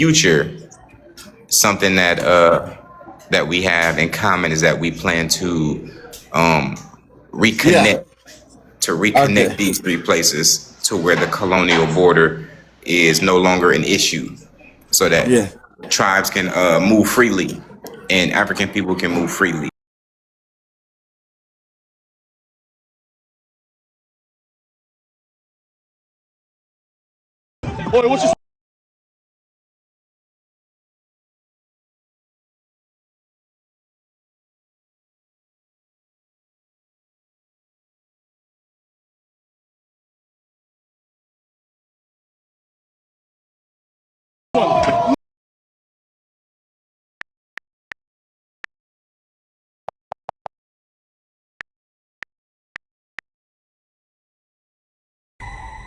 future, something that we have in common is that we plan to um, Yeah. reconnect Okay. these three places to where the colonial border is no longer an issue, so that Yeah. tribes can move freely and African people can move freely. Boy, what's your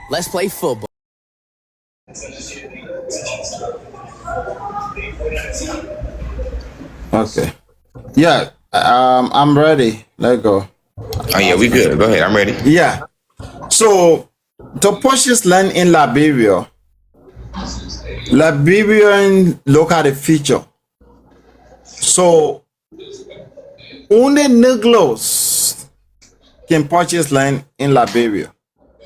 Let's play football. Okay. Yeah. I'm ready. Let go. Oh yeah, we good. Go ahead. I'm ready. Yeah. So to purchase land in Liberia, Liberian look at the future. So only Negroes can purchase land in Liberia.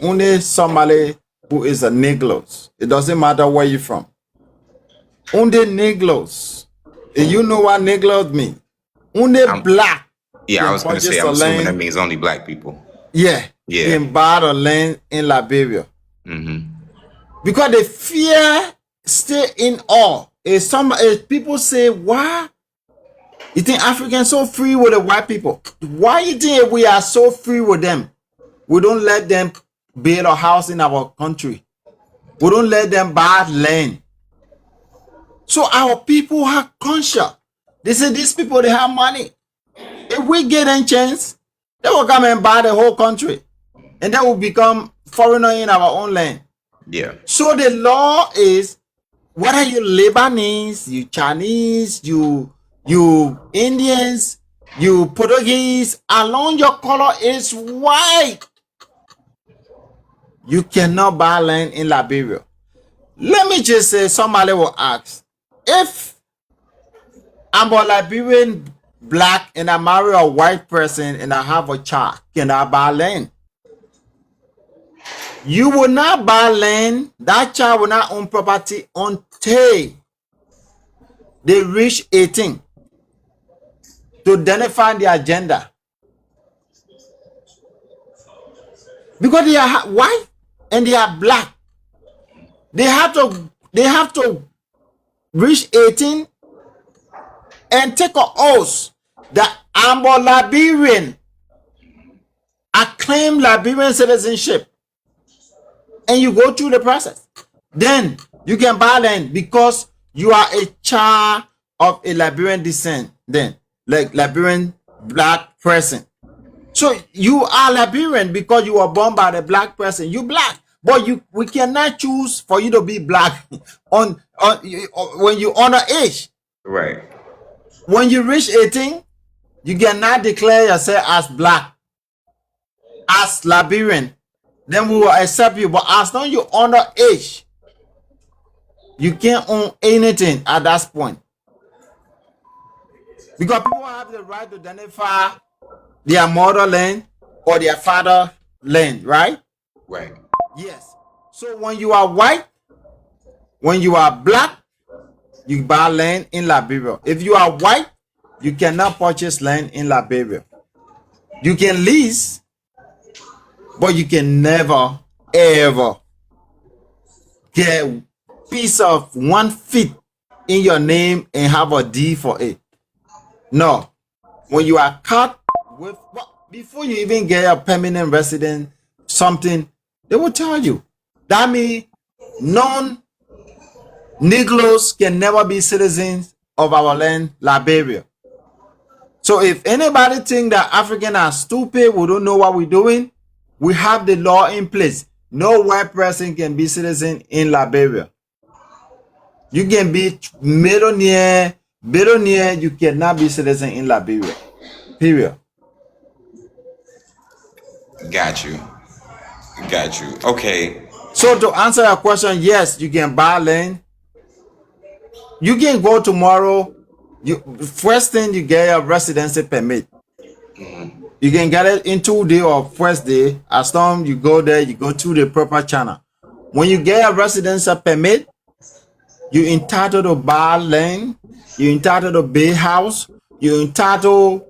Only somebody who is a Negroes. It doesn't matter where you're from. Only Negroes. And you know what Negroes mean? Only black Yeah, I can was gonna say. purchase I'm the assuming that land. means only black people. Yeah, Yeah. can buy the land in Liberia. Mm-hmm. Because the fear stay in awe. If people say, why you think Africans so free with the white people? Why you think we are so free with them? We don't let them build a house in our country. We don't let them buy land. So our people are conscious. They say these people, they have money. If we get a chance, they will come and buy the whole country. And then will become foreigner in our own land. Yeah. So the law is, whether you Lebanese, you Chinese, you Indians, you Portuguese, as long your color is white, you cannot buy land in Liberia. Let me just say, somebody will ask, if I'm a Liberian black and I marry a white person and I have a child, can I buy land? You will not buy land. That child will not own property until they reach 18 to identify the agenda. Because they are white and they are black. They have to reach 18 and take an oath that I'm a Liberian. I claim Liberian citizenship. And you go through the process. Then you can buy land because you are a child of a Liberian descent. Then, like Liberian black person. So you are Liberian because you were born by the black person. You black, but we cannot choose for you to be black on when you honor age. Right. When you reach 18, you cannot declare yourself as black, as Liberian. Then we will accept you. But as long as you under age, you can't own anything at that point. Because people have the right to identify their motherland or their fatherland, right? Right. Yes. So when you are white, when you are black, you buy land in Liberia. If you are white, you cannot purchase land in Liberia. You can lease, but you can never, ever get a piece of 1 feet in your name and have a deed for it. No. When you are caught with, before you even get a permanent resident, something, they will tell you. That means non-Negroes can never be citizens of our land, Liberia. So if anybody think that Africans are stupid, we don't know what we're doing, we have the law in place. No white person can be citizen in Liberia. You can be millionaire, billionaire, you cannot be citizen in Liberia. Period. Got you. Okay. So to answer your question, yes, you can buy land You can go tomorrow. You first thing you get a residency permit. You can get it in 2 days or first day. As long you go there, you go through the proper channel. When you get a residential permit, you entitled to buy land, you entitled to build house, you entitled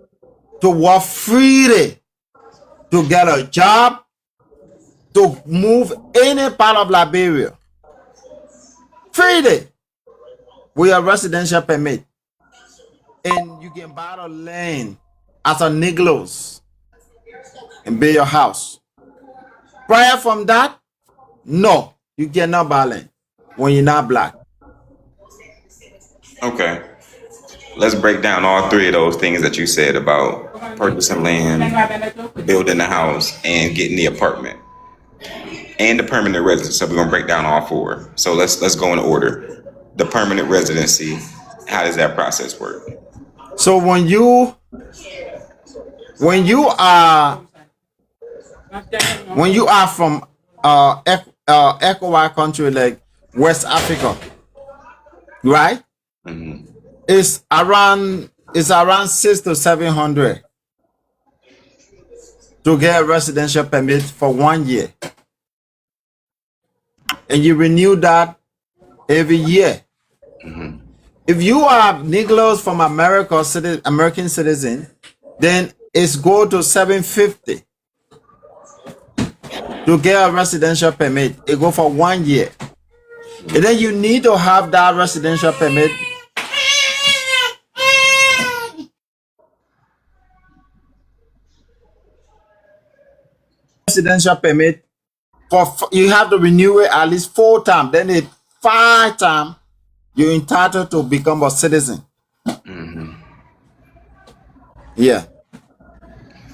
to work freely, to get a job, to move any part of Liberia freely with a residential permit. And you can buy the land as a Negroes and build your house. Prior from that, no, you cannot buy land when you're not black. Okay. Let's break down all three of those things that you said about purchasing land, building the house, and getting the apartment. And the permanent residency. So we're gonna break down all four. So let's go in order. The permanent residency, how does that process work? So when you are from ECOWAS country like West Africa, right? It's around 600 to 700 to get a residential permit for 1 year, and you renew that every year. If you are Negroes from America, American citizen, then it's go to 750 to get a residential permit. It go for 1 year, and then you need to have that residential permit. Residential permit you have to renew it at least 4 times. Then it 5 times you're entitled to become a citizen. Yeah.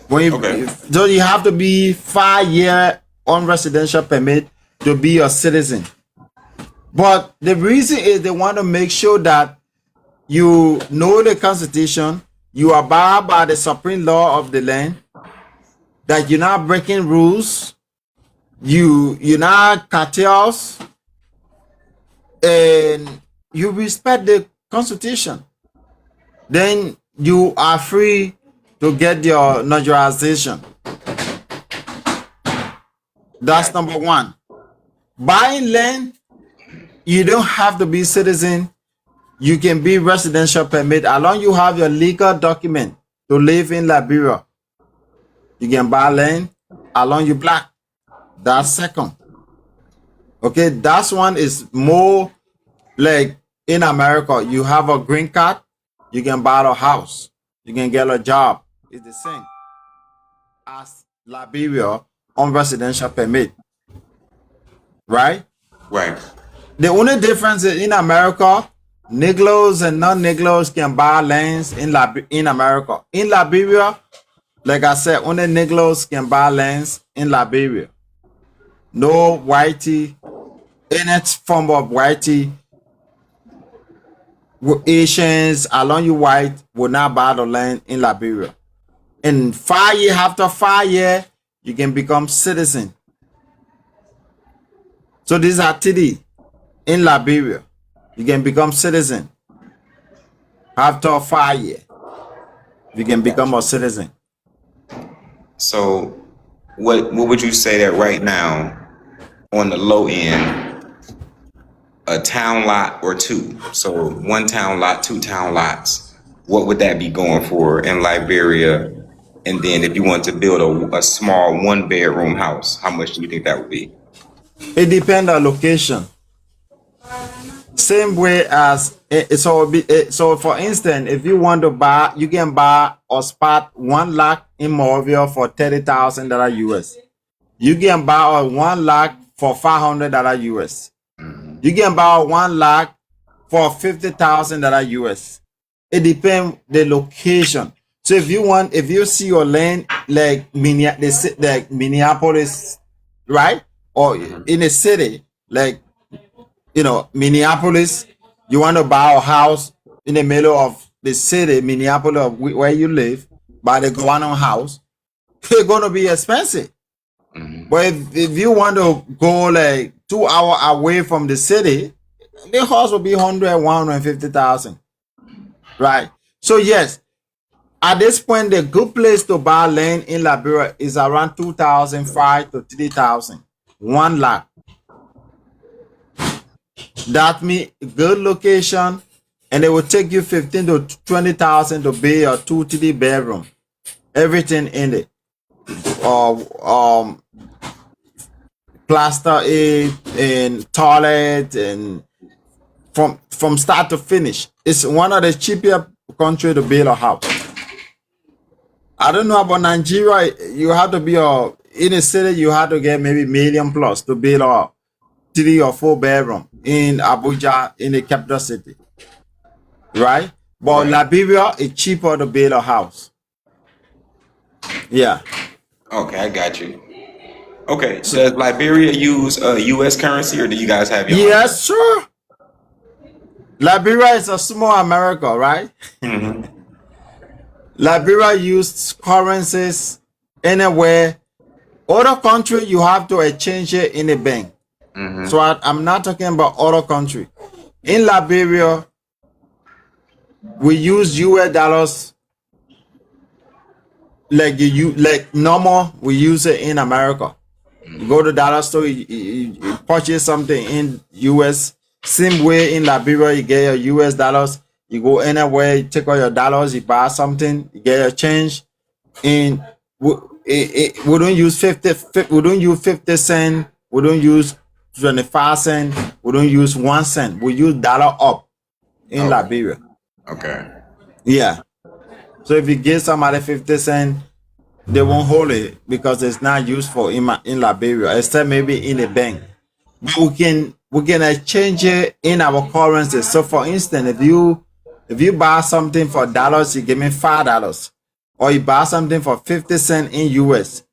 When you, so you have to be 5 year on residential permit to be a citizen. But the reason is they want to make sure that you know the Constitution, you abide by the supreme law of the land, that you're not breaking rules, you're not cartels, and you respect the Constitution. Then you are free to get your naturalization. That's number one. Buying land, you don't have to be citizen. You can be residential permit as long as you have your legal document to live in Liberia. You can buy land as long as you're black. That's second. Okay, that one is more like in America. You have a green card, you can buy a house, you can get a job. It's the same as Liberia on residential permit, right? Right. The only difference is in America, Negroes and non-Negroes can buy lands in America. In Liberia, like I said, only Negroes can buy lands in Liberia. No whitey, any form of whitey, Asians, along you white, will not buy the land in Liberia. And 5 years, after 5 years, you can become citizen. So these are TD in Liberia. You can become citizen after 5 years. You can become a citizen. So what would you say that right now on the low end, a town lot or two? So 1 town lot, 2 town lots, what would that be going for in Liberia? And then if you want to build a small 1-bedroom house, how much do you think that would be? It depends on location. Same way as so for instance, if you want to buy, you can buy or spot 1 lot in Morville for $30,000 US. You can buy a 1 lot for $500 US. You can buy 1 lot for $50,000 US. It depends the location. So if you see your land like Minneapolis, right? Or in a city like, Minneapolis, you want to buy a house in the middle of the city, Minneapolis, where you live, buy the government house, it's going to be expensive. But if you want to go like 2 hours away from the city, The house will be 100, 150,000. Right? So yes, at this point, the good place to buy land in Liberia is around 2,005 to 3,000. 1 lot. That means good location, and it will take you 15 to 20,000 to build a 2, 3 bedroom. Everything in it. Plaster it and toilet and from start to finish. It's one of the cheapest country to build a house. I don't know about Nigeria. You have to be in a city. You have to get maybe million plus to build a 3 or 4 bedroom in Abuja, in the capital city, right? But Right. Liberia is cheaper to build a house. Yeah. Okay, I got you. Okay, does Liberia use U.S. currency, or do you guys have your own? Yes, sure. Liberia is a small America, right? Liberia uses currencies anywhere. Other country, you have to exchange it in a bank. So I'm not talking about other country. In Liberia, we use US dollars like normal. We use it in America. You go to dollar store, you purchase something in US. Same way in Liberia, you get your US dollars. You go anywhere, you take all your dollars, you buy something, you get your change. In we don't use 50, we don't use 50 cent, we don't use 25 cent, we don't use 1 cent. We use dollar up in Liberia. Okay. Yeah. So if you give somebody 50 cent, they won't hold it because it's not useful in Liberia, except maybe in a bank. But we can exchange it in our currency. So for instance, if you buy something for dollars, you give me $5, or you buy something for 50 cents in US,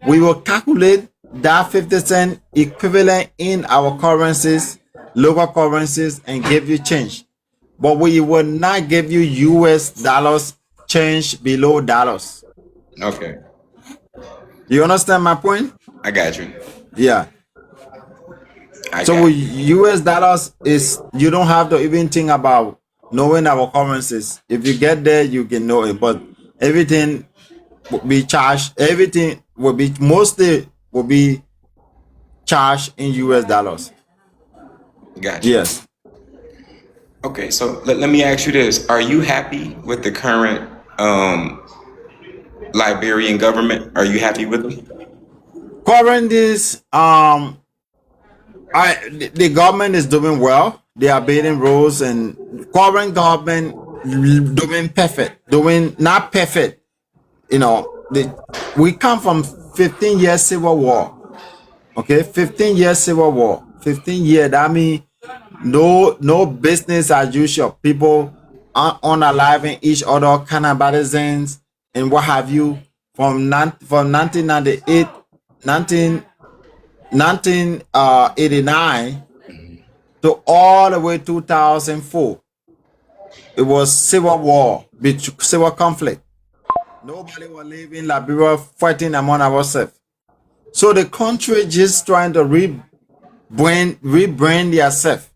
we will calculate that 50 cent equivalent in our currencies, local currencies, and give you change. But we will not give you US dollars change below dollars. Okay, You understand my point? I got you. Yeah. I So got with you. US dollars is you don't have to even think about knowing our currencies. If you get there, you can know it. But everything will be charged. Everything will be mostly will be charged in US dollars. Got you. Yes. Okay, so let me ask you this: are you happy with the current Liberian government? Are you happy with them? Current is the government is doing well. They are building roads, and current government doing perfect, doing not perfect. You know, we come from 15 years civil war. Okay, 15 years civil war. 15 years. That means no business as usual. People are unaliving each other, cannibalisms, and what have you. From 1998, 1989 to all the way 2004. It was civil war, civil conflict. Nobody was living Liberia fighting among ourselves. So the country just trying to rebrand themselves.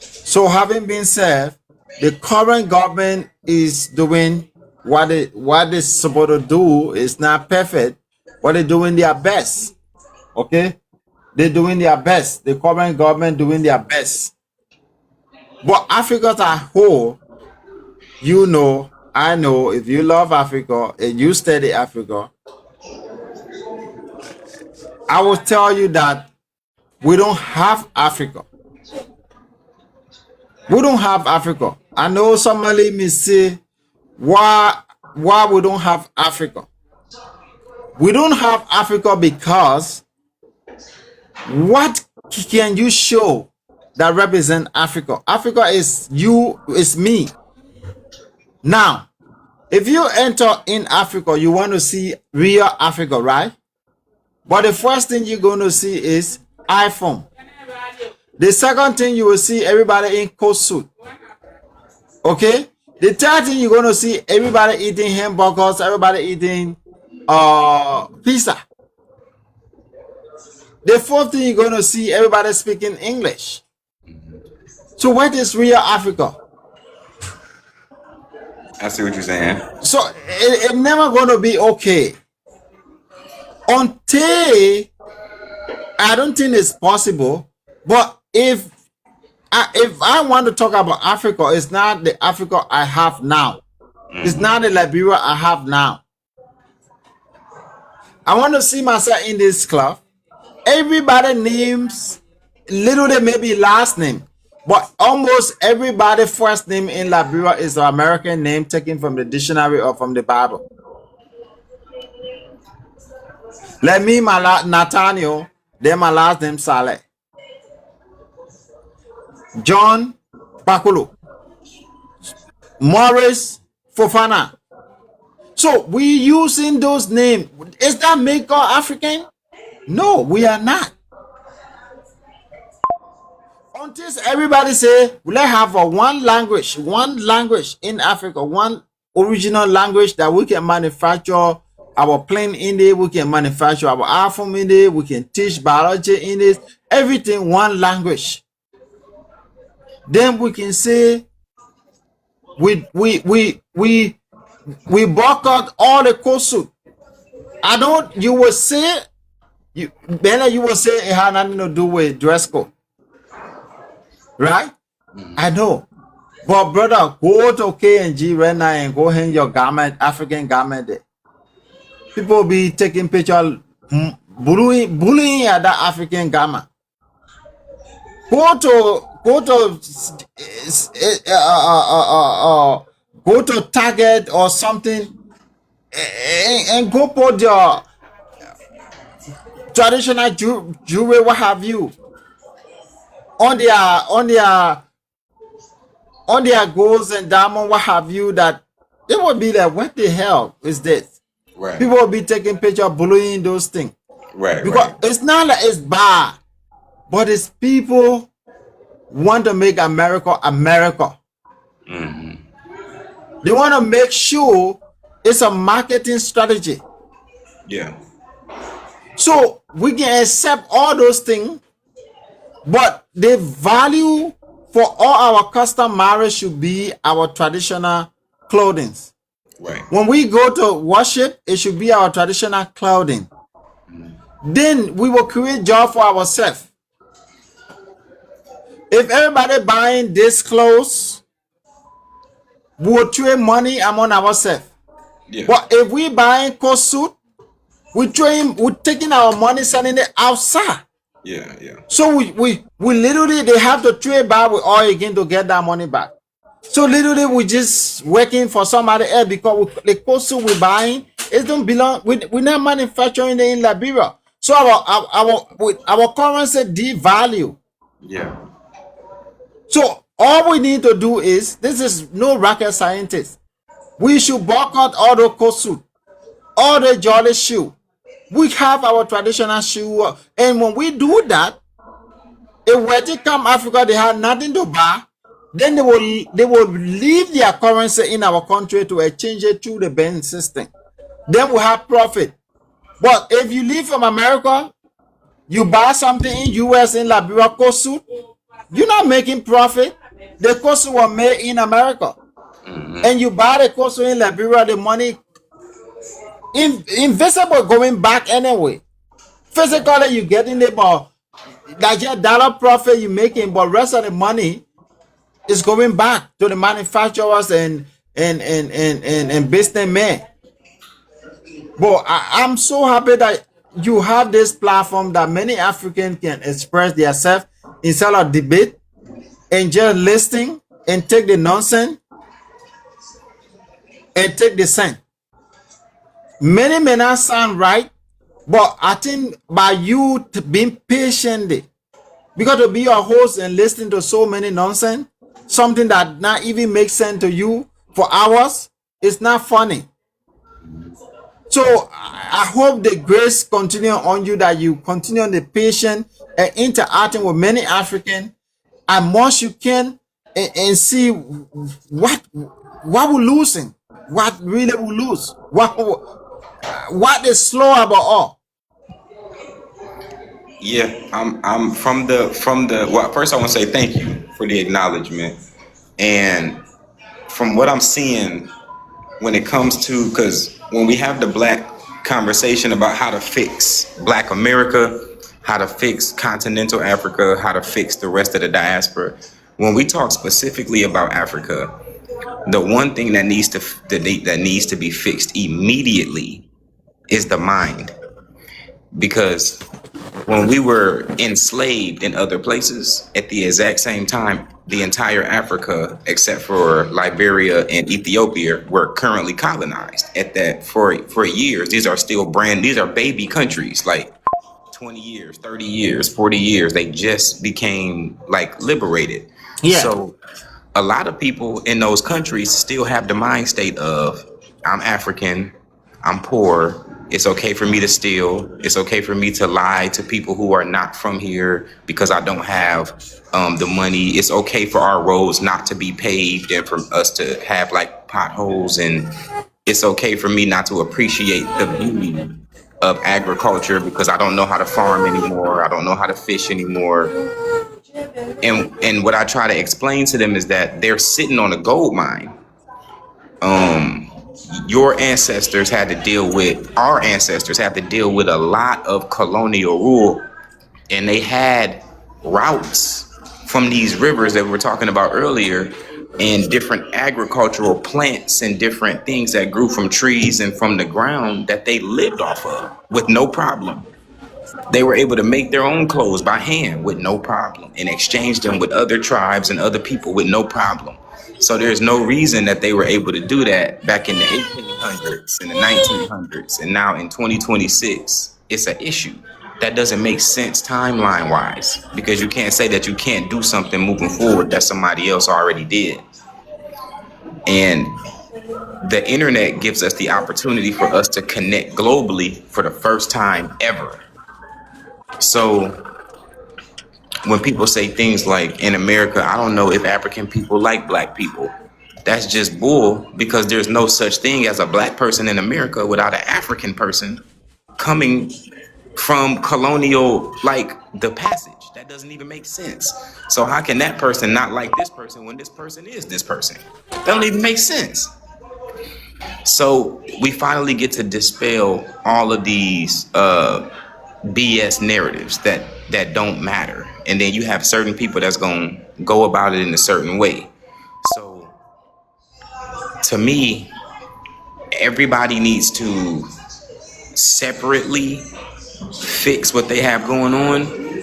So having been said, the current government is doing what they're supposed to do. Is not perfect, but they're doing their best. Okay, they're doing their best. The current government doing their best. But Africa as a whole, you know, I know, if you love Africa and you study Africa, I will tell you that we don't have Africa. We don't have Africa. I know somebody may say, why we don't have Africa? We don't have Africa because what can you show that represent Africa? Africa is you, is me. Now, if you enter in Africa, you want to see real Africa, right? But the first thing you're going to see is iPhone. The second thing you will see everybody in coat suit. Okay? The third thing you're going to see everybody eating hamburgers, everybody eating pizza. The fourth thing you're going to see everybody speaking English. So what is real Africa? I see what you're saying. So it never going to be okay until I don't think it's possible. But if I want to talk about Africa, it's not the Africa I have now. It's not the Liberia I have now. I want to see myself in this club. Everybody names literally maybe last name, but almost everybody first name in Liberia is an American name taken from the dictionary or from the Bible. Let me Nathaniel, then my last name Saleh. John Pakulu. Morris Fofana. So we using those names. Is that make us African? No, we are not. Until everybody say, let's have one language in Africa, one original language that we can manufacture our plane in it, we can manufacture our iPhone in it, we can teach biology in it, everything one language. Then we can say we boycott all the COSUD. You will say you will say it had nothing to do with dress code. Right? I know. But brother, go to K&G right now and go hang your garment, African garment there. People be taking pictures, bullying at that African garment. Go to Target or something and go put your traditional jewelry, what have you, on their golds and diamond, what have you, that they will be like, what the hell is this? Right. People will be taking pictures, bullying those things. Right. Because it's not like it's bad, but it's people want to make America America. Mm-hmm. They want to make sure it's a marketing strategy. Yeah. So we can accept all those things, but the value for all our custom marriage should be our traditional clothing. Right. When we go to worship, it should be our traditional clothing. Then we will create job for ourselves. If everybody buying this clothes, we will trade money among ourselves. Yeah. But if we buying coat suit, we're taking our money, selling it outside. Yeah. Yeah. So we literally, they have to trade back with oil again to get that money back. So literally we just working for somebody else because the coat suit we buying, it don't belong. We're not manufacturing it in Liberia. So our currency devalue. Yeah. So all we need to do is, this is no rocket scientist. We should boycott all the coat suit, all the jolly shoe. We have our traditional shoe, and when we do that, if when they come Africa, they have nothing to buy, then they will leave their currency in our country to exchange it through the banking system. Then we have profit. But if you leave from America, you buy something in US, in Liberia, coat suit, you're not making profit. The coat suit was made in America. Mm-hmm. And you buy the coat suit in Liberia, the money invisible going back anyway. Physically, you getting it, but like your dollar profit you making, but rest of the money is going back to the manufacturers and businessmen. But I'm so happy that you have this platform that many Africans can express themselves instead of debate and just listening and take the nonsense and take the sense. Many may not sound right, but I think by you being patient, because to be a host and listening to so many nonsense, something that not even makes sense to you for hours, it's not funny. So I hope the grace continue on you, that you continue on the patient and interacting with many Africans as much you can, and see what we're losing, what really we lose, what is slow about all. Yeah, I'm from the well, first I want to say thank you for the acknowledgement. And from what I'm seeing, when it comes to, because when we have the black conversation about how to fix Black America, how to fix continental Africa, how to fix the rest of the diaspora, when we talk specifically about Africa, the one thing that needs to be fixed immediately is the mind. Because when we were enslaved in other places, at the exact same time, the entire Africa, except for Liberia and Ethiopia, were currently colonized. At that, for years, these are baby countries, like 20 years, 30 years, 40 years. They just became like liberated. Yeah. So a lot of people in those countries still have the mind state of, I'm African, I'm poor, it's okay for me to steal, it's okay for me to lie to people who are not from here because I don't have the money, it's okay for our roads not to be paved and for us to have like potholes, and it's okay for me not to appreciate the beauty of agriculture because I don't know how to farm anymore, I don't know how to fish anymore. And what I try to explain to them is that they're sitting on a gold mine. Our ancestors had to deal with a lot of colonial rule, and they had routes from these rivers that we were talking about earlier, and different agricultural plants and different things that grew from trees and from the ground that they lived off of with no problem. They were able to make their own clothes by hand with no problem and exchange them with other tribes and other people with no problem. So there's no reason that they were able to do that back in the 1800s and the 1900s. And now in 2026, it's an issue. That doesn't make sense timeline wise, because you can't say that you can't do something moving forward that somebody else already did. And the internet gives us the opportunity for us to connect globally for the first time ever. So when people say things like, in America, I don't know if African people like Black people, that's just bull, because there's no such thing as a Black person in America without an African person coming from colonial, like the passage. That doesn't even make sense. So how can that person not like this person when this person is this person? That don't even make sense. So we finally get to dispel all of these BS narratives that don't matter. And then you have certain people that's going to go about it in a certain way. So to me, everybody needs to separately fix what they have going on,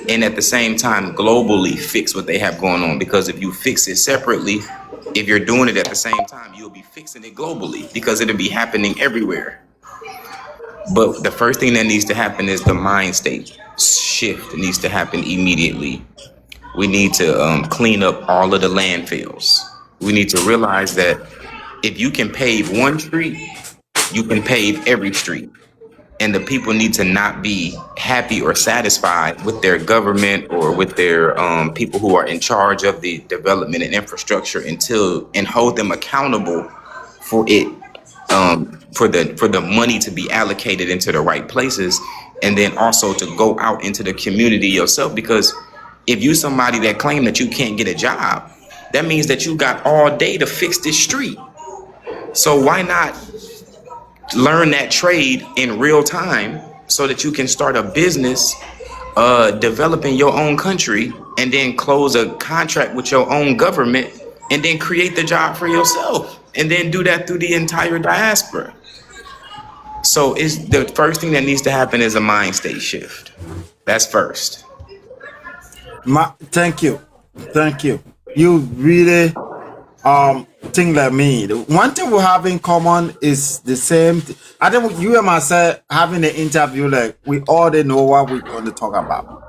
and at the same time globally fix what they have going on. Because if you fix it separately, if you're doing it at the same time, you'll be fixing it globally, because it'll be happening everywhere. But the first thing that needs to happen is the mind state shift. It needs to happen immediately. We need to clean up all of the landfills. We need to realize that if you can pave one street, you can pave every street. And the people need to not be happy or satisfied with their government or with their people who are in charge of the development and infrastructure and hold them accountable for it, for the money to be allocated into the right places, and then also to go out into the community yourself. Because if you somebody that claim that you can't get a job, that means that you got all day to fix this street. So why not learn that trade in real time so that you can start a business developing your own country, and then close a contract with your own government, and then create the job for yourself, and then do that through the entire diaspora. So it's the first thing that needs to happen is a mind state shift. That's first. Thank you. You really think like me. The one thing we have in common is the same. I think you and myself having an interview, like we already know what we're going to talk about.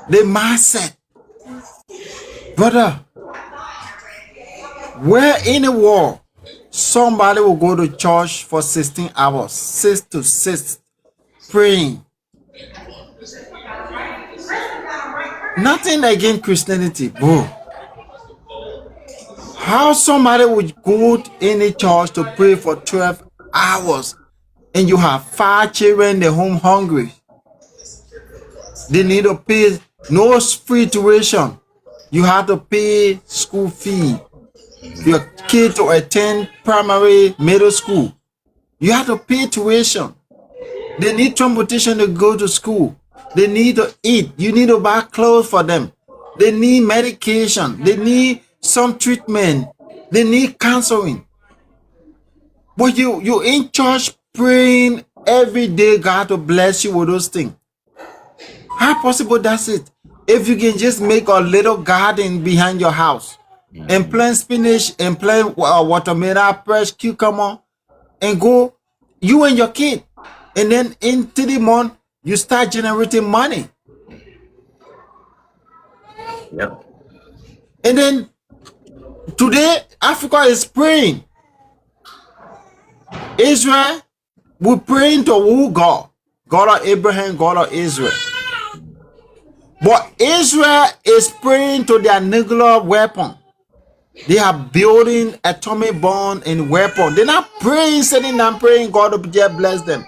The mindset, brother. Where in the world somebody will go to church for 16 hours, 6 to 6, praying? Nothing against Christianity, bro. How somebody would go in a church to pray for 12 hours, and you have 5 children, they're home hungry. They need to pay, no free tuition. You have to pay school fee for your kid to attend primary, middle school. You have to pay tuition. They need transportation to go to school. They need to eat. You need to buy clothes for them. They need medication. They need some treatment. They need counseling. But you in church praying every day, God to bless you with those things. How possible that's it? If you can just make a little garden behind your house and plant spinach and plant watermelon, fresh cucumber, and go, you and your kid, and then in 3 months you start generating money. Yep. And then today Africa is praying. Israel, we're praying to who? God. God of Abraham, God of Israel. But Israel is praying to their nuclear weapon. They are building atomic bomb and weapon. They're not praying, sitting down praying God to just bless them.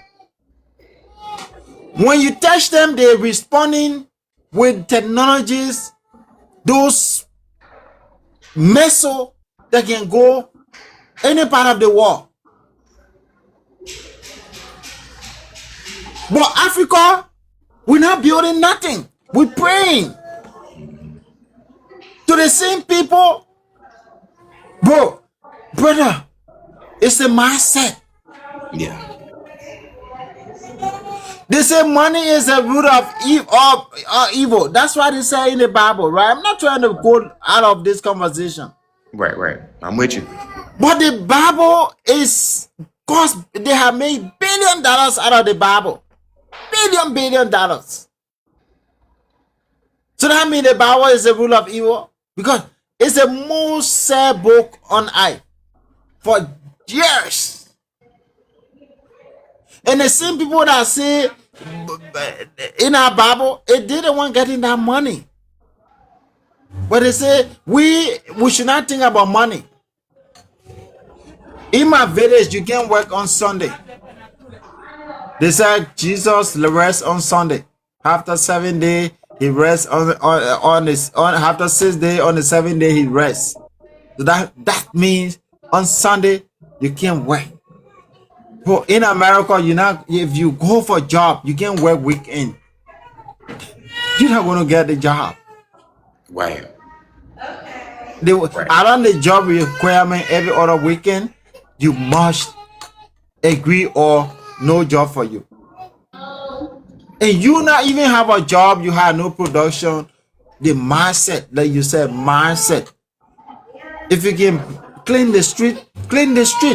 When you touch them, they're responding with technologies, those missiles that can go any part of the world. But Africa, we're not building nothing. We're praying to the same people. Bro, brother, it's a mindset. Yeah. They say money is the root of evil. That's why they say in the Bible, right? I'm not trying to go out of this conversation. Right. I'm with you. But the Bible is, because they have made $1 billion out of the Bible. Billion dollars. So that means the Bible is the rule of evil? Because it's the most said book on earth for years. And the same people that say in our Bible, it didn't want getting that money. But they say we should not think about money. In my village, you can work on Sunday. They said Jesus rests on Sunday. After 7 days, he rests after 6 days, on the 7th day he rests. So that means on Sunday you can't work. But in America, if you go for a job, you can't work weekend. You're not gonna get the job. Right. Around the job requirement every other weekend, you must agree or no job for you. And you not even have a job, you have no production. The mindset, like you said, mindset. If you can clean the street,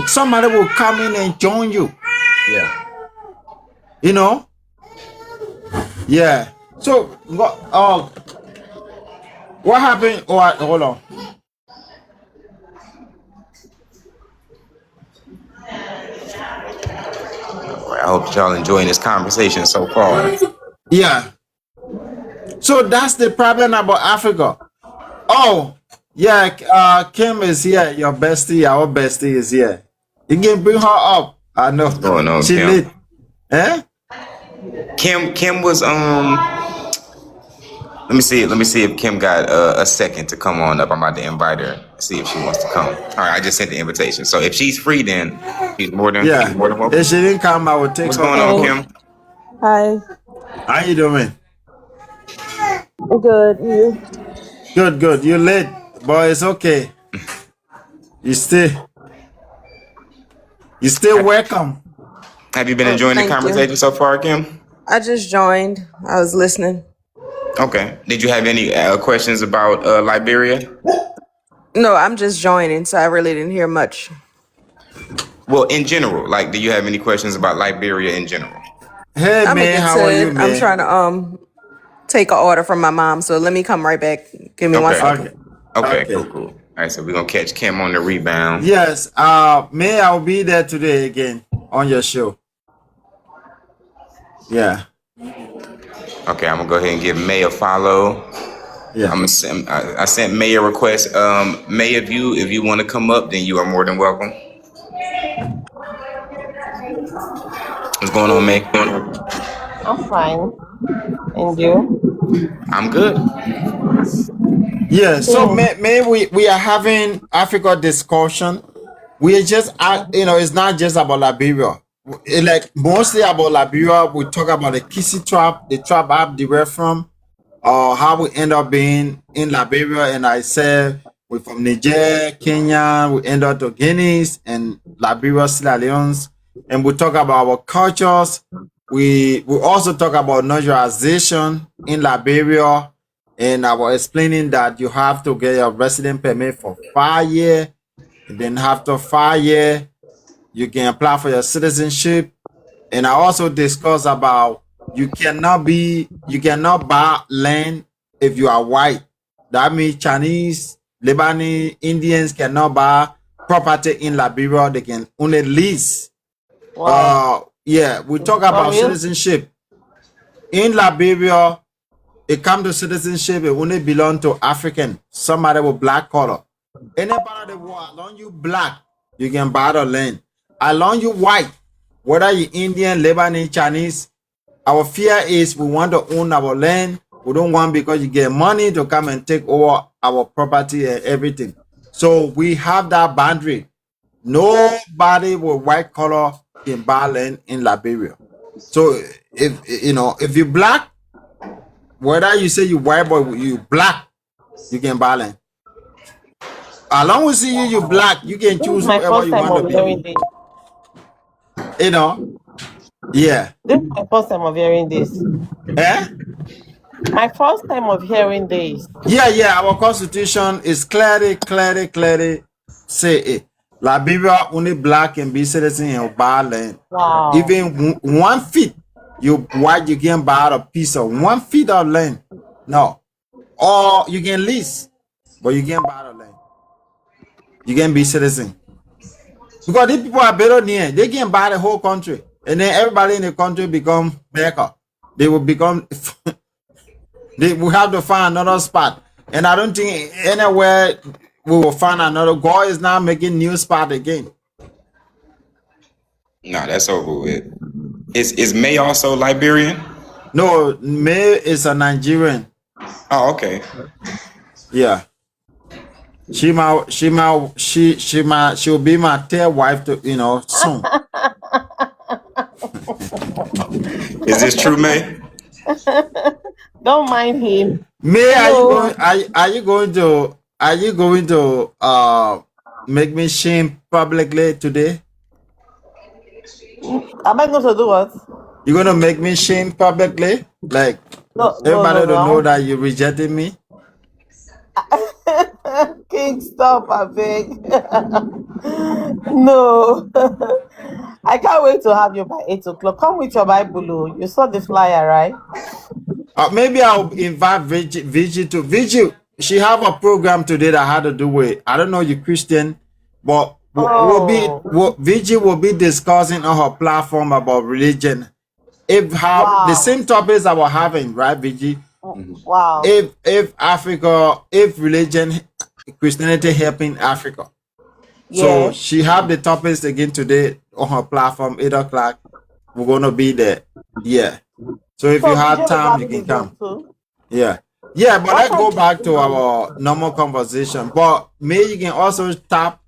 somebody will come in and join you. Yeah. You know? Yeah. So what happened? Oh, hold on. I hope y'all enjoying this conversation so far. Yeah. So that's the problem about Africa. Oh, yeah, Kim is here. Your bestie, our bestie is here. You can bring her up. I know. What's going on, she Kim? lit. Eh? Kim was let me see if Kim got a second to come on up. I'm about to invite her. See if she wants to come. All right, I just sent the invitation. So if she's free, then she's more than welcome. If she didn't come, I would take What's her. going on, Kim? Hi. How you doing? Good. You? Good. You're late, but it's okay. You still welcome. Have you been enjoying the thank you. conversation so far, Kim? I just joined. I was listening. Okay. Did you have any questions about Liberia? No, I'm just joining, so I really didn't hear much. Well, in general, like, do you have any questions about Liberia in general? Hey I'm man, how are you, man? I'm trying to take an order from my mom, so let me come right back. Give me 1 second. Okay, cool. All right, so we're gonna catch Kim on the rebound. Yes, May, I'll be there today again on your show. Yeah. Okay, I'm gonna go ahead and give May a follow. Yeah. I sent May a request. May, if you want to come up, then you are more than welcome. What's going on, May? I'm fine. And you? I'm good. Yeah, so may we are having Africa discussion. We are just it's not just about Liberia. Like mostly about Liberia, we talk about the Kissy tribe, the tribe I derived from, how we end up being in Liberia. And I said we're from Niger, Kenya, we end up to Guineas and Liberia, Sierra Leone's, and we talk about our cultures. We also talk about naturalization in Liberia, and I was explaining that you have to get your resident permit for 5 years, and then after 5 years, you can apply for your citizenship. And I also discuss about you cannot buy land if you are white. That means Chinese, Lebanese, Indians cannot buy property in Liberia. They can only lease. Wow. Yeah, we talk For about real? citizenship in Liberia. It come to citizenship, it only belong to African, somebody with black color. Any part of the world, as long you black, you can buy the land. As long you white, whether you Indian, Lebanese, Chinese, our fear is we want to own our land. We don't want because you get money to come and take over our property and everything. So we have that boundary. Nobody with white color can buy land in Liberia. So if you black, whether you say you white or you black, you can buy land. As long as you black, you can This choose is my whoever first you time want to of hearing be. this. Yeah. This is my first time of hearing this. Eh? My first time of hearing this. Yeah. Our constitution is clearly say it. Liberia only black can be citizen in buy land. Wow. Even 1 feet, you white, you can buy a piece of 1 feet of land. No. Or you can lease, but you can't buy the land. You can be citizen. Because these people are better near, they can buy the whole country. And then everybody in the country become backer. They will become they will have to find another spot. And I don't think anywhere we will find another. God is now making new spot again. No, that's over with. Is May also Liberian? No, May is a Nigerian. Oh, okay. Yeah. She'll be my third wife to soon. Is this true, May? Don't mind him. May, Hello. are you going to make me shame publicly today? Am I going to do what? You're gonna make me shame publicly? Like No, everybody to know no. that you rejected me? King, stop, I beg. No. I can't wait to have you by 8 o'clock. Come with your Bible. Oh. You saw the flyer, right? Maybe I'll invite Vigi to Vigi. She have a program today that had to do with, I don't know you Christian, but Vigi will be discussing on her platform about religion. If how the same topics I was having, right, Vigi? Wow. If Africa, if religion, Christianity helping Africa. So she have the topics again today on her platform, 8 o'clock. We're gonna be there. Yeah. So if you have time, you can come. Yeah. But let's go back to our normal conversation. But maybe you can also tap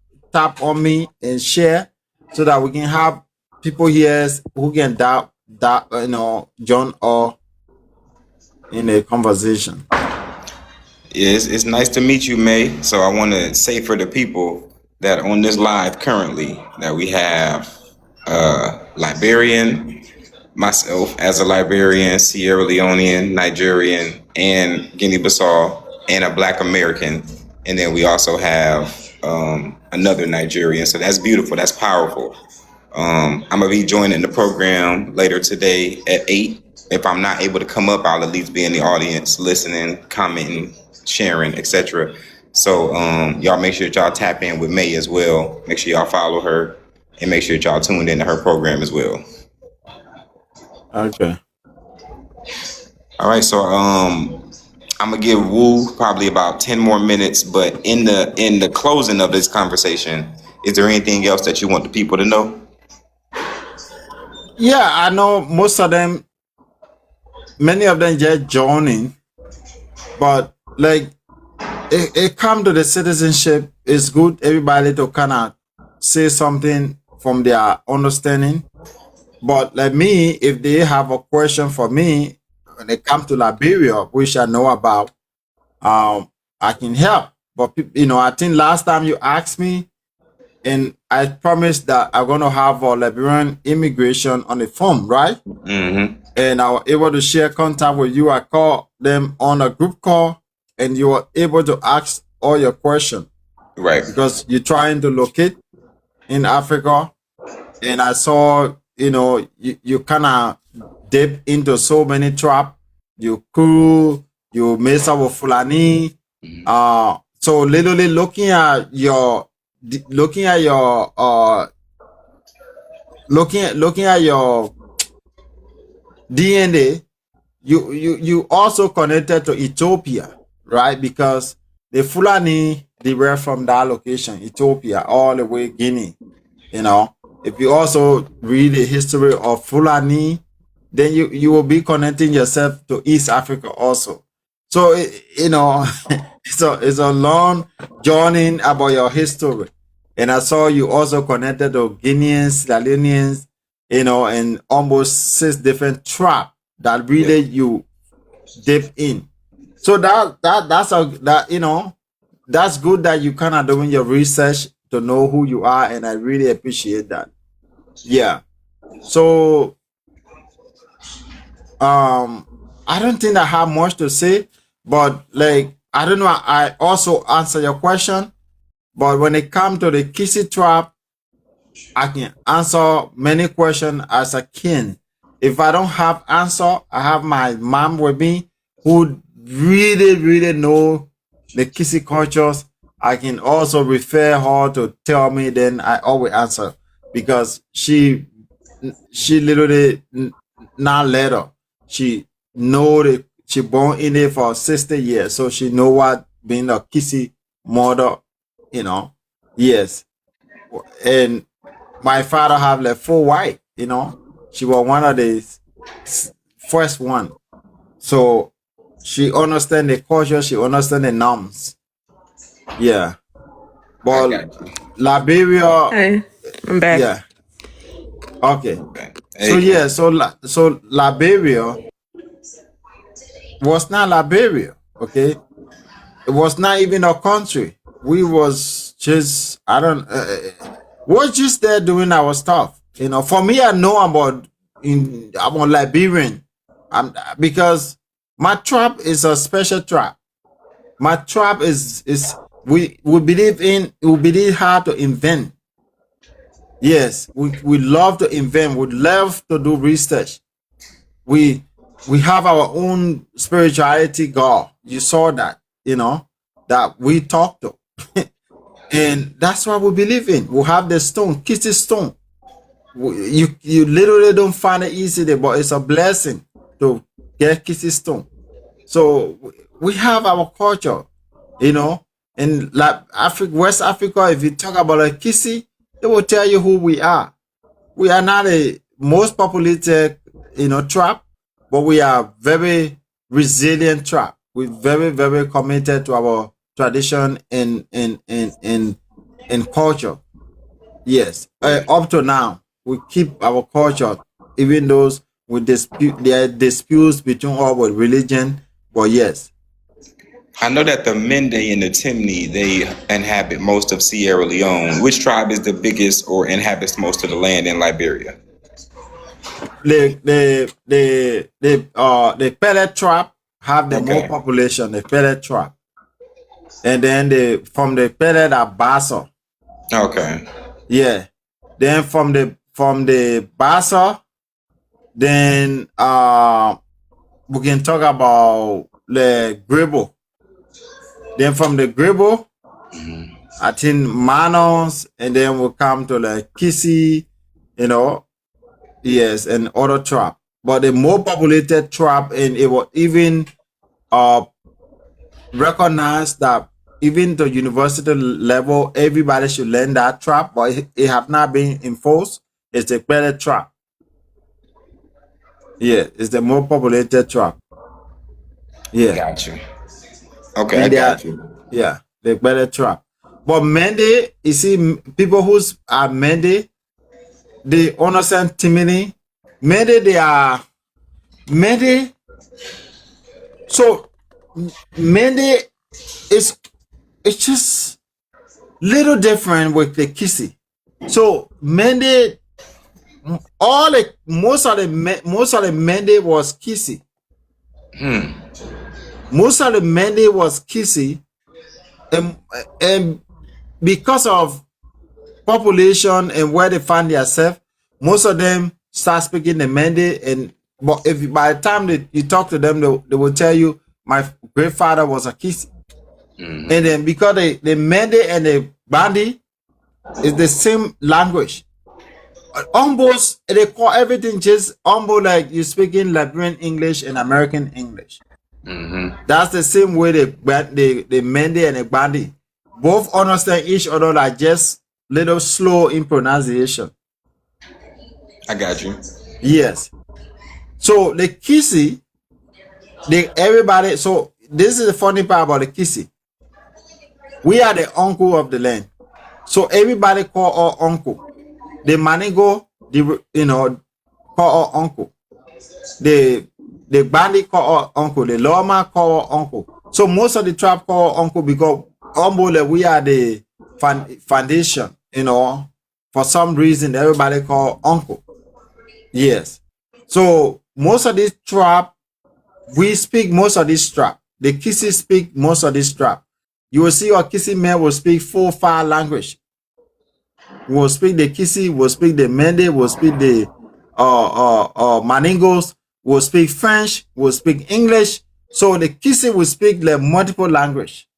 on me and share so that we can have people here who can join or in a conversation. Yes, it's nice to meet you, May. So I want to say for the people that are on this live currently that we have Liberian, myself as a Liberian, Sierra Leonean, Nigerian, and Guinea-Bissau, and a Black American. And then we also have another Nigerian. So that's beautiful. That's powerful. I'm going to be joining the program later today at 8. If I'm not able to come up, I'll at least be in the audience listening, commenting, sharing, etc. So y'all make sure that y'all tap in with May as well. Make sure y'all follow her and make sure that y'all tuned into her program as well. Okay. All right. So I'm gonna give Wu probably about 10 more minutes, but in the closing of this conversation, is there anything else that you want the people to know? Yeah, I know most of them, many of them just joining, but like it come to the citizenship, it's good everybody to kind of say something from their understanding. But like me, if they have a question for me when it comes to Liberia, which I know about, I can help. But I think last time you asked me, and I promised that I'm gonna have a Liberian immigration on the phone, right? Mm-hmm. And I was able to share contact with you. I called them on a group call, and you were able to ask all your questions Right. because you're trying to locate in Africa. And I saw, you kind of dip into so many trap. You cool, you mess up with Fulani. So literally looking at your DNA, you also connected to Ethiopia, right? Because the Fulani, they were from that location, Ethiopia, all the way Guinea. If you also read the history of Fulani, then you will be connecting yourself to East Africa also. So it's a long journey about your history. And I saw you also connected to Guineans, Sierra Leoneans, and almost 6 different tribes that really you dip in. So that's good that you kind of doing your research to know who you are, and I really appreciate that. Yeah. So I don't think I have much to say, but like I don't know, I also answer your question, but when it comes to the Kissy trap, I can answer many questions as I can. If I don't have answer, I have my mom with me who really, really know the Kissy cultures. I can also refer her to tell me, then I always answer because she literally not later. She know that she born in it for 60 years, so she know what being a Kissy mother, Yes. And my father have like 4 wife, She was one of the first one. So she understand the culture, she understand the norms. Yeah. But Liberia, Hey, I'm back. yeah. Okay. Okay. So yeah, so Liberia was not Liberia, okay? It was not even a country. We was just was just there doing our stuff. For me, I know I'm a Liberian. Because my tribe is a special tribe. My tribe is we believe how to invent. Yes, we love to invent. We love to do research. We have our own spirituality God. You saw that, that we talk to. And that's what we believe in. We have the stone, Kissy stone. You literally don't find it easy, but it's a blessing to get Kissy stone. So we have our culture, in like West Africa. If you talk about a Kissy, they will tell you who we are. We are not a most populated, tribe, but we are very resilient tribe. We're very, very committed to our tradition and culture. Yes, up to now, we keep our culture, even those with there are disputes between our religion. But yes, I know that the Mende and the Timni, they inhabit most of Sierra Leone. Which tribe is the biggest or inhabits most of the land in Liberia? the pellet tribe have the more population, the pellet tribe, and then from the pellet are Bassa. Okay. Yeah. Then from the Bassa, then we can talk about the Grebo. Then from the Grebo, I think Manos, and then we'll come to the Kissy, yes, and other tribe. But the more populated tribe, and it will even recognize that even the university level, everybody should learn that tribe, but it have not been enforced. It's the better tribe. Yeah, it's the more populated tribe. Yeah. Got you. Okay, And I got you. Yeah, the better trap. But Mende, you see, people who are Mende, they understand Timini. Mende, they are Mende. So Mende is it's just little different with the Kisi. So Mende, most of the Mende was Kisi. Most of the Mende was Kisi, and because of population and where they find themselves, most of them start speaking the Mende. And but if by the time you talk to them, they will tell you my grandfather was a Kisi. And then because the Mende and the Bandi is the same language. Almost they call everything just almost like you speaking Liberian English and American English. That's the same way the Mende and the Bandi both understand each other, like just little slow in pronunciation. I got you. Yes. So the Kisi, everybody. So this is the funny part about the Kisi. We are the uncle of the land, so everybody call our uncle. The Manigo, call our uncle. The Bandi call our uncle. The Loma call our uncle. So most of the tribe call our uncle because we are the foundation. For some reason everybody call uncle. Yes. So most of this tribe, we speak most of this tribe. The Kisi speak most of this tribe. You will see our Kisi men will speak 4-5 language. Will speak the Kisi, will speak the Mende, will speak the Maningos, will speak French, will speak English. So the Kisi will speak like multiple language.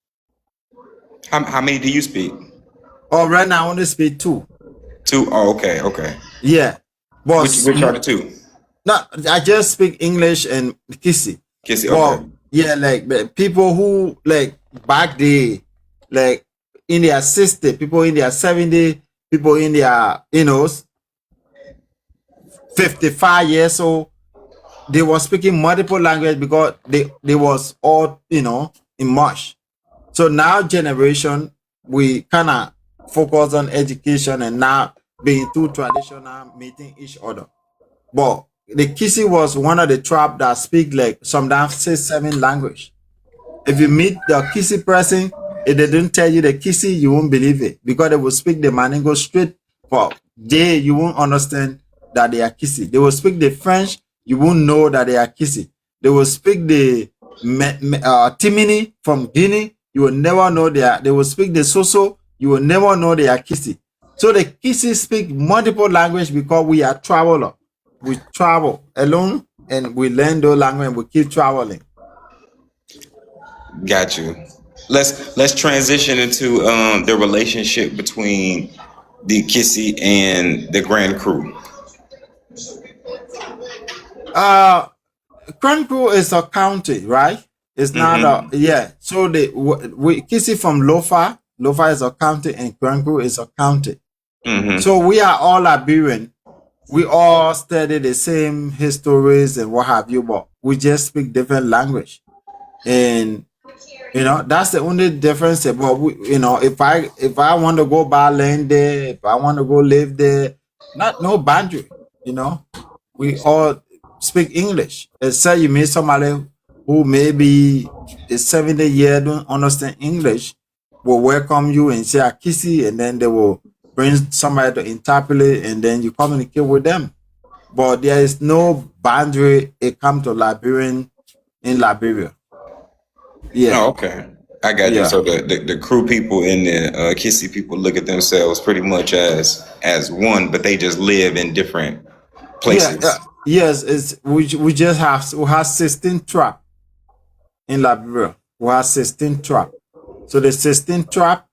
How many do you speak? Oh, right now I only speak 2. 2? Oh, okay. Yeah. But Which are the 2? No, I just speak English and Kisi. Kisi, Well, okay. yeah, like the people who like back day, like in their 60, people in their 70, people in their 55 years old, they were speaking multiple language because they was all immersed. So now generation, we kind of focus on education and now being too traditional, meeting each other. But the Kisi was one of the tribe that speak like sometimes 6-7 language. If you meet the Kisi person, if they don't tell you the Kisi, you won't believe it because they will speak the Maningo straight. For you won't understand that they are Kisi. They will speak the French, you won't know that they are Kisi. They will speak the Timini from Guinea, you will never know they will speak the Soso, you will never know they are Kisi. So the Kisi speak multiple language because we are traveler. We travel alone and we learn those language and we keep traveling. Got you. Let's transition into the relationship between the Kisi and the Grand Crew. Grand Crew is a county, right? It's not So we Kisi from Lofa. Lofa is a county and Grand Crew is a county. So we are all Liberian. We all study the same histories and what have you, but we just speak different language. And that's the only difference. But if I want to go buy land there, if I want to go live there, no boundary. We all speak English. Except you meet somebody who maybe is 70 years don't understand English, will welcome you and say Akisi, and then they will bring somebody to interpret, and then you communicate with them. But there is no boundary. It comes to Liberian in Liberia. Yeah. Oh, okay. I got you. So the crew people and the Kisi people look at themselves pretty much as one, but they just live in different places. Yes, we just have 16 tribes in Liberia. We have 16 tribes. So the 16 tribe,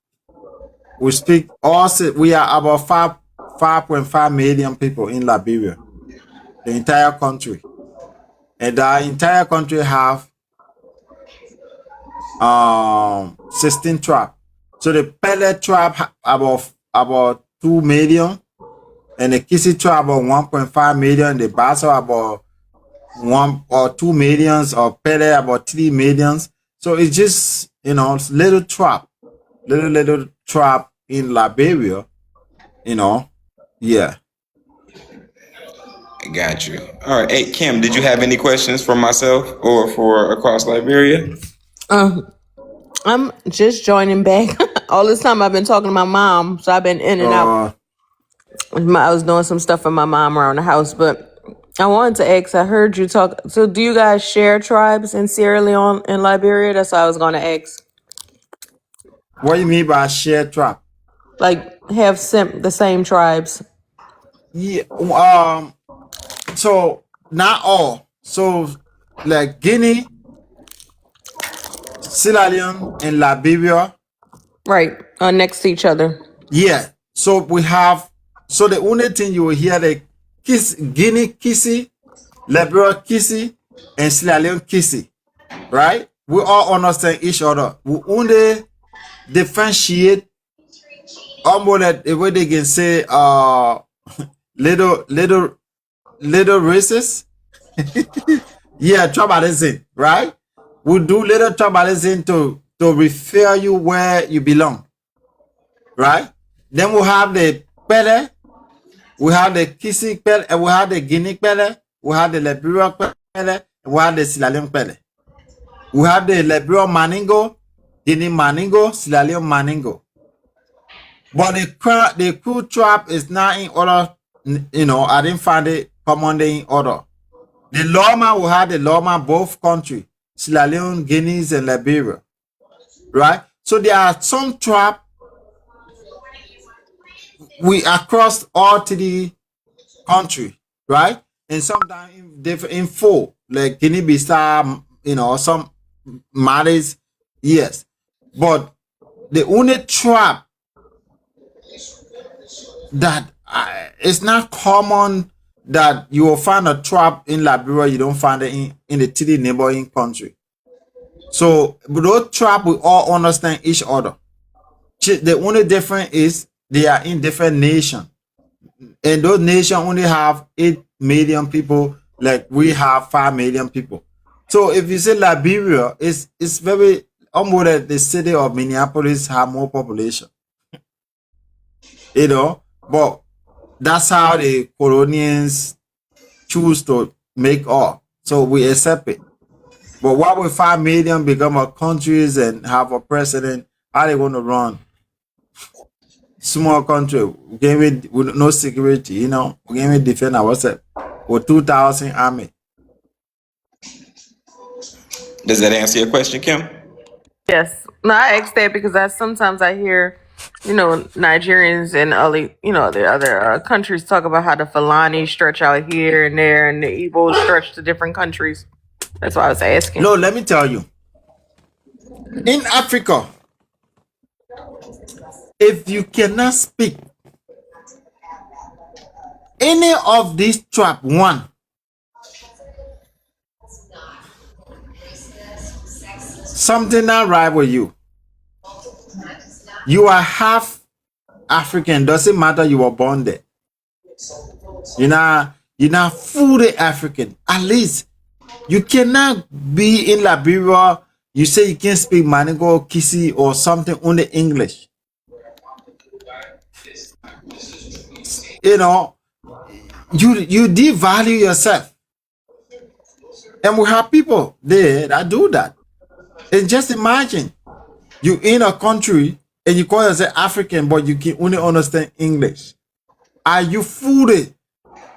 we speak we are about 5.5 million people in Liberia, the entire country. And the entire country have 16 tribe. So the Pele tribe about 2 million, and the Kisi tribe about 1.5 million, the Bassa about 1 or 2 millions, or Pele about 3 millions. So it's just little trap, little trap in Liberia, yeah. I got you. All right. Hey, Kim, did you have any questions for myself or for Across Liberia? I'm just joining back. All this time I've been talking to my mom, so I've been in and out. I was doing some stuff for my mom around the house, but I wanted to ask. I heard you talk. So, do you guys share tribes in Sierra Leone and Liberia? That's what I was going to ask. What do you mean by shared trap? Like, have the same tribes. Yeah. So not all. So like Guinea, Sierra Leone, and Liberia. Right, next to each other. Yeah. So we have. So the only thing you will hear the Guinea Kissy, Liberia Kissy, and Sierra Leone Kissy, right? We all understand each other. We only differentiate almost like the way they can say little races. Yeah, tribalism, right? We do little tribalism to refer you where you belong, right? Then we have the Pele, we have the Kissy Pele, and we have the Guinea Pele, we have the Liberia Pele, and we have the Sierra Leone Pele. We have the Liberia Maningo, Guinea Maningo, Sierra Leone Maningo. But the crew trap is not in order, I didn't find it commonly in order. The Loma will have the Loma both countries, Sierra Leone, Guinea, and Liberia, right? So there are some trap we across all three country, right? And sometimes in full, like Guinea-Bissau, some Malis, yes. But the only trap that it's not common that you will find a trap in Liberia, you don't find it in the three neighboring country. So those trap we all understand each other. The only difference is they are in different nations, and those nations only have 8 million people, like we have 5 million people. So if you say Liberia, it's very almost like the city of Minneapolis have more population, but that's how the colonials choose to make up. So we accept it. But why would 5 million become a countries and have a president? How they going to run? Small country, with no security, we can defend ourselves with 2,000 army. Does that answer your question, Kim? Yes. No, I asked that because sometimes I hear, Nigerians and the other countries talk about how the Fulani stretch out here and there, and the Igbos stretch to different countries. That's why I was asking. No, let me tell you. In Africa, if you cannot speak any of these trap one, something not right with you. You are half African. Doesn't matter you were born there. You're not fully African. At least you cannot be in Liberia. You say you can't speak Maningo, Kissy, or something only English. You devalue yourself. And we have people there that do that. And just imagine, you in a country and you call yourself African, but you can only understand English. Are you fully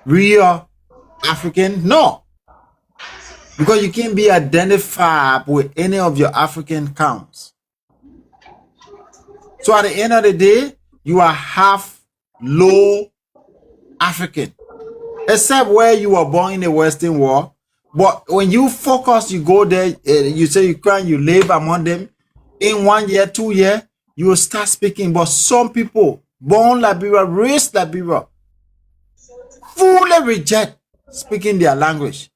real African? No. Because you can't be identified with any of your African counts. So at the end of the day, you are half low African. Except where you were born in the Western world. But when you focus, you go there, you say you cry, you live among them. In 1 year, 2 years, you will start speaking. But some people born Liberia, raised Liberia, fully reject speaking their language.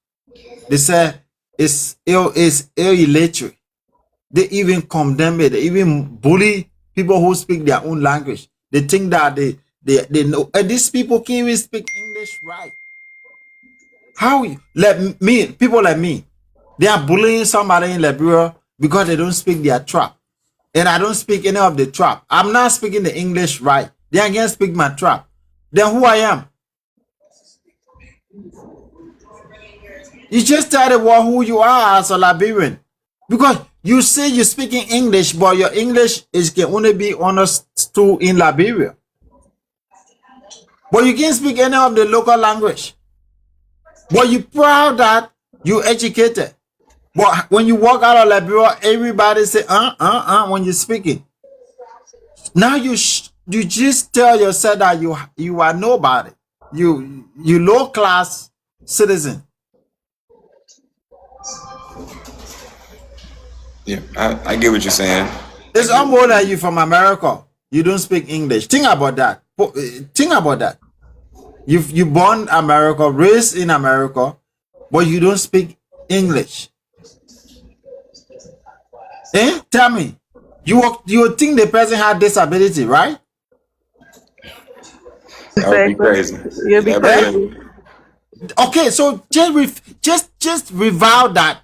They say it's illiterate. They even condemn it. They even bully people who speak their own language. They think that they know. And these people can't even speak English right. How people like me, they are bullying somebody in Liberia because they don't speak their trap. and I don't speak any of the trap. I'm not speaking the English right. Then I can't speak my trap. Then who I am? You just tell the world who you are as a Liberian. Because you say you're speaking English, but your English can only be understood in Liberia. But you can't speak any of the local language. But you're proud that you're educated. But when you walk out of Liberia, everybody say, when you're speaking. Now you just tell yourself that you are nobody. You low class citizen. Yeah, I get what you're saying. It's almost like you from America. You don't speak English. Think about that. Think about that. You born America, raised in America, but you don't speak English. Tell me. You think the person had disability, right? That would be crazy. You'll be crazy. Okay, so just revile that.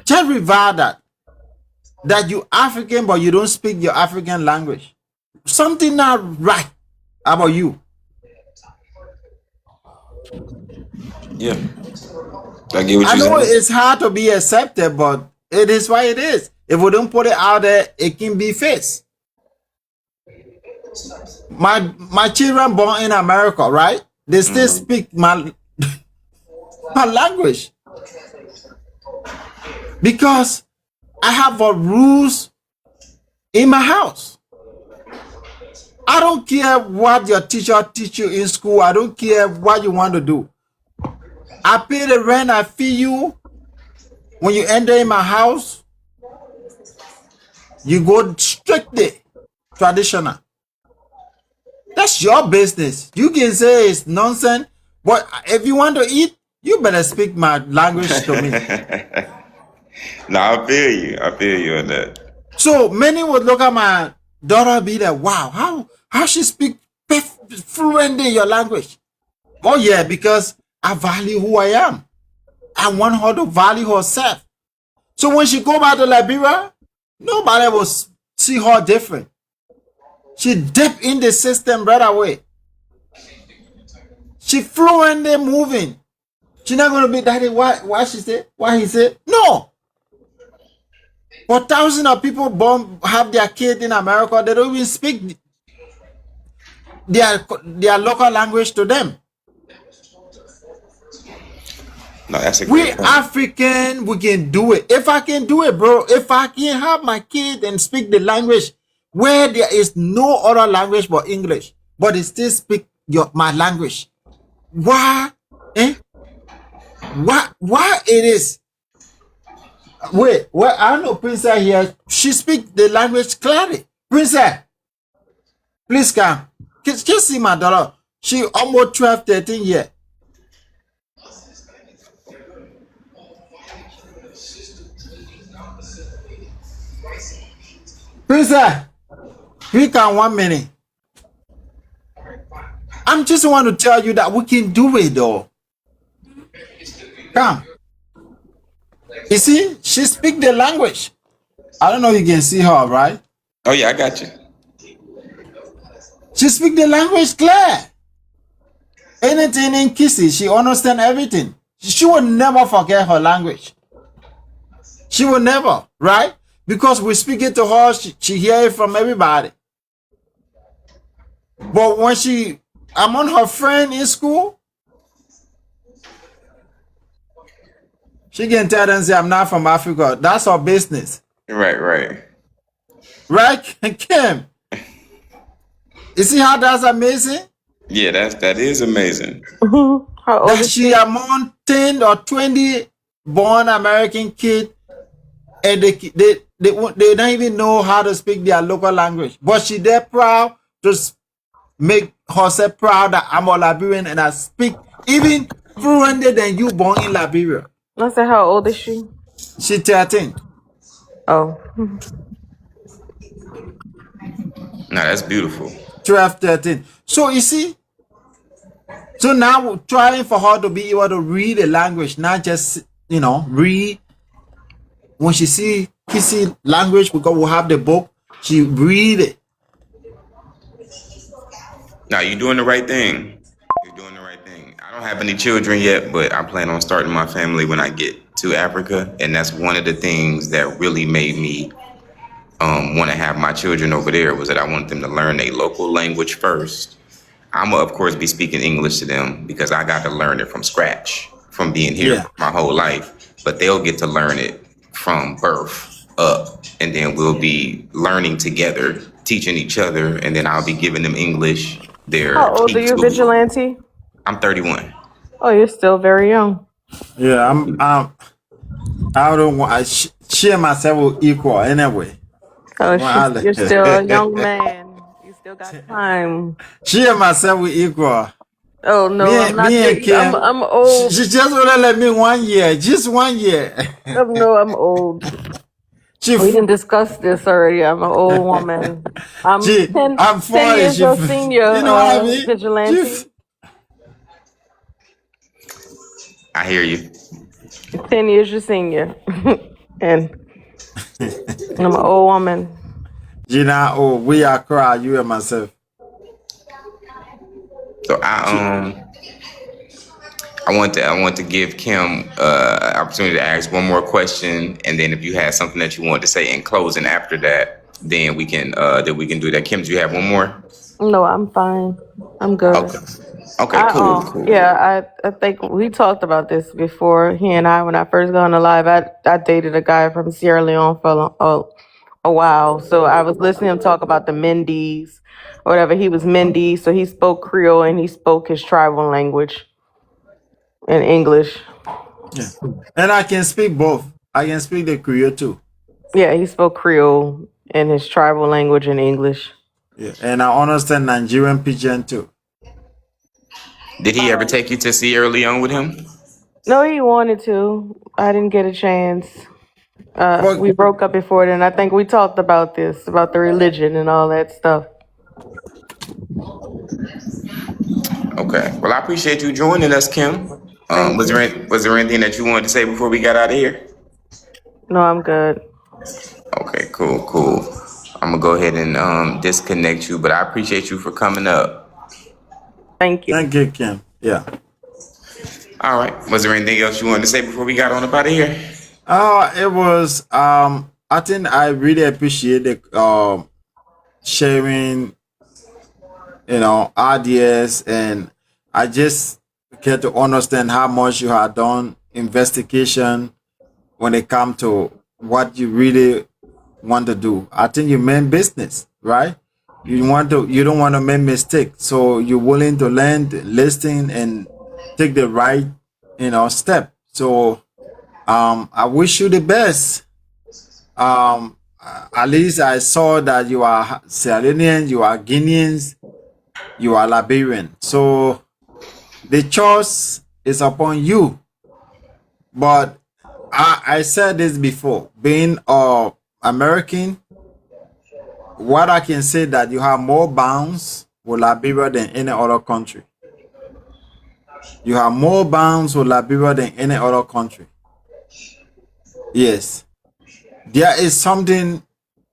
Just revile that. That you African, but you don't speak your African language. Something not right about you. Yeah. I get what I you're know saying. it's hard to be accepted, but it is what it is. If we don't put it out there, it can be faced. My children born in America, right? They still speak my language. Because I have rules in my house. I don't care what your teacher teach you in school. I don't care what you want to do. I pay the rent, I feed you. When you enter in my house, you go strictly traditional. That's your business. You can say it's nonsense, but if you want to eat, you better speak my language to me. No, I feel you. I feel you on that. So many would look at my daughter and be like, wow, how she speak fluently your language. Oh yeah, because I value who I am. I want her to value herself. So when she go back to Liberia, nobody will see her different. She dip in the system right away. She fluently moving. She not gonna be daddy. Why she say? Why he say? No. But thousands of people born have their kid in America. They don't even speak their local language to them. No, that's a We great point. African, we can do it. If I can do it, bro, if I can have my kid and speak the language where there is no other language but English, but they still speak my language. Why? Why it is? Wait, well, I know Princess here. She speak the language clearly. Princess, please come. Just see my daughter. She almost 12, 13 years. Princess, we can 1 minute. I'm just want to tell you that we can do it though. Come. You see, she speak the language. I don't know if you can see her, right? Oh yeah, I got you. She speak the language clear. Anything in kisses, she understand everything. She will never forget her language. She will never, right? Because we speak it to her, she hear it from everybody. But when I'm on her friend in school, she can tell them, say, I'm not from Africa. That's her business. Right. Right, Kim? You see how that's amazing? Yeah, that is amazing. How old That is she among 10 or 20 born American kid, and they don't even know how to speak their local language. But she they're proud to make herself proud that I'm a Liberian and I speak even fluenter than you born in Liberia. I said, how old is she? She 13. Oh. No, that's beautiful. 12, 13. So you see, so now we're trying for her to be able to read the language, not just, read. When she see Kissy language because we have the book. She read it. Now you're doing the right thing. You're doing the right thing. I don't have any children yet, but I plan on starting my family when I get to Africa, and that's one of the things that really made me want to have my children over there was that I want them to learn a local language first. I'm gonna, of course, be speaking English to them because I got to learn it from scratch from being here Yeah. my whole life. But they'll get to learn it from birth up, and then we'll be learning together, teaching each other, and then I'll be giving them English. How old are you, Vigilante? I'm 31. Oh, you're still very young. Yeah, I don't want. I share myself with equal anyway. Oh, you're still a young man. You still got time. Share myself with equal. Oh no, I'm not. I'm old. She just wanna let me 1 year, just 1 year. No, I'm old. We didn't discuss this already. I'm an old woman. I'm 10 years your senior. You know what I mean? Vigilante. I hear you. 10 years your senior. And I'm an old woman. Gina, we are crying, you and myself. So I want to give Kim an opportunity to ask one more question, and then if you had something that you wanted to say in closing after that, then we can do that. Kim, do you have one more? No, I'm fine. I'm good. Okay, cool. Yeah, I think we talked about this before. He and I, when I first got on the live, I dated a guy from Sierra Leone for a while. So I was listening to him talk about the Mendes, or whatever. He was Mendes, so he spoke Creole and he spoke his tribal language in English. Yeah. And I can speak both. I can speak the Creole too. Yeah, he spoke Creole and his tribal language in English. Yeah, and I understand Nigerian pidgin too. Did he ever take you to Sierra Leone with him? No, he wanted to. I didn't get a chance. We broke up before then. I think we talked about this, about the religion and all that stuff. Okay. Well, I appreciate you joining us, Kim. Was there anything that you wanted to say before we got out of here? No, I'm good. Okay, cool. I'm gonna go ahead and disconnect you, but I appreciate you for coming up. Thank you. Thank you, Kim. Yeah. All right. Was there anything else you wanted to say before we got on up out of here? It was I think I really appreciate the sharing, ideas, and I just get to understand how much you have done investigation when it comes to what you really want to do. I think you mean business, right? You don't want to make mistakes, so you're willing to learn, listen, and take the right, step. So, I wish you the best. At least I saw that you are Sierra Leonean, you are Guineans, you are Liberian. So the choice is upon you. But I said this before, being American, what I can say that you have more bounds with Liberia than any other country. You have more bounds with Liberia than any other country. Yes. There is something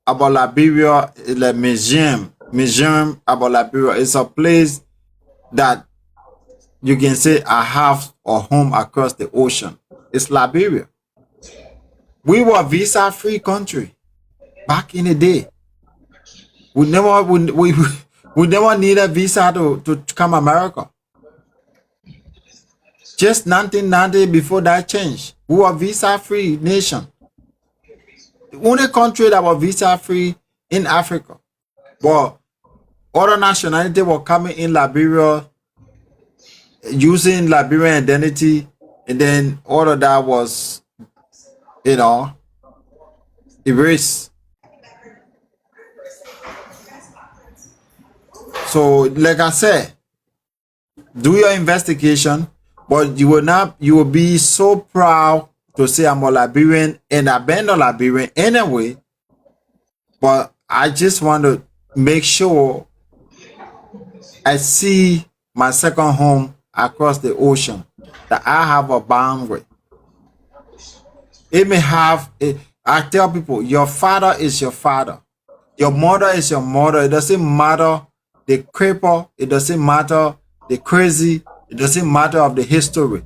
about Liberia, like museum about Liberia. It's a place that you can say I have a home across the ocean. It's Liberia. We were a visa-free country back in the day. We never need a visa to come America. Just 1990 before that change, we were a visa-free nation. The only country that was visa-free in Africa. But other nationalities were coming in Liberia using Liberian identity, and then all of that was, erased. So, like I said, do your investigation, but you will be so proud to say I'm a Liberian, and I've been a Liberian anyway. But I just want to make sure I see my second home across the ocean, that I have a boundary. It may have I tell people, your father is your father. Your mother is your mother. It doesn't matter the cripple. It doesn't matter the crazy. It doesn't matter of the history.